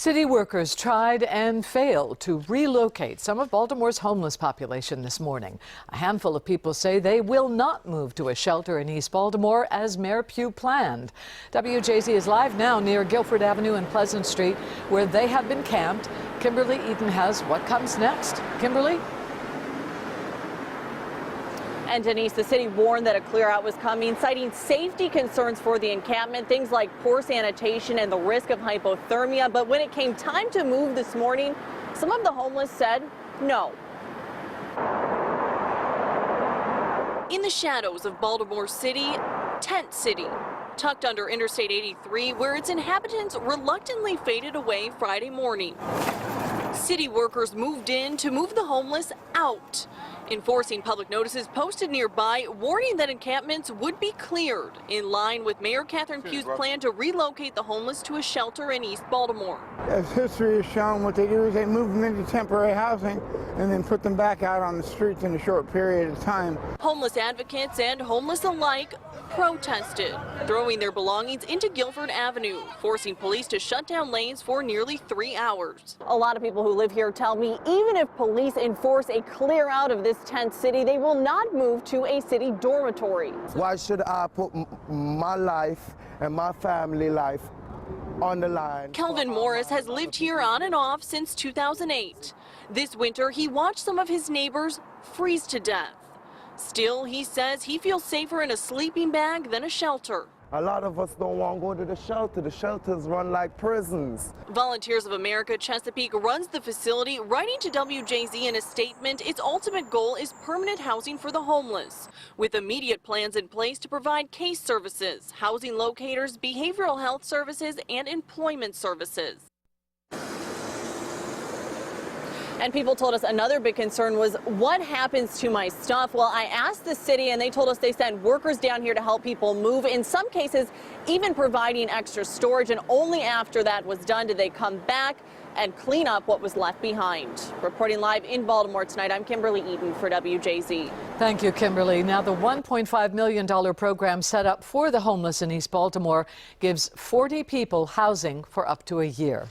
City workers tried and failed to relocate some of Baltimore's homeless population this morning. A handful of people say they will not move to a shelter in East Baltimore as Mayor Pugh planned. WJZ is live now near Guilford Avenue and Pleasant Street, where they have been camped. Kimberly Eaton has what comes next. Kimberly? And Denise, the city warned that a clear out was coming, citing safety concerns for the encampment, things like poor sanitation and the risk of hypothermia. But when it came time to move this morning, some of the homeless said no. In the shadows of Baltimore City, Tent City, tucked under Interstate 83, where its inhabitants reluctantly faded away Friday morning. City workers moved in to move the homeless out, enforcing public notices posted nearby warning that encampments would be cleared, in line with Mayor Catherine Pugh's plan to relocate the homeless to a shelter in East Baltimore. As history has shown, what they do is they move them into temporary housing and then put them back out on the streets in a short period of time. Homeless advocates and homeless alike protested, throwing their belongings into Guilford Avenue, forcing police to shut down lanes for nearly 3 hours. A lot of people who live here tell me even if police enforce a clear out of this tent city, they will not move to a city dormitory. Why should I put my life and my family life on the line? Kelvin Morris has lived here on and off since 2008. This winter, he watched some of his neighbors freeze to death. Still, he says he feels safer in a sleeping bag than a shelter. A lot of us don't want to go to the shelter. The shelters run like prisons. Volunteers of America Chesapeake runs the facility, writing to WJZ in a statement its ultimate goal is permanent housing for the homeless, with immediate plans in place to provide case services, housing locators, behavioral health services, and employment services. And people told us another big concern was what happens to my stuff. Well, I asked the city and they told us they sent workers down here to help people move, in some cases even providing extra storage, and only after that was done did they come back and clean up what was left behind. Reporting live in Baltimore tonight, I'm Kimberly Eaton for WJZ. Thank you, Kimberly. Now, the $1.5 million program set up for the homeless in East Baltimore gives 40 people housing for up to a year.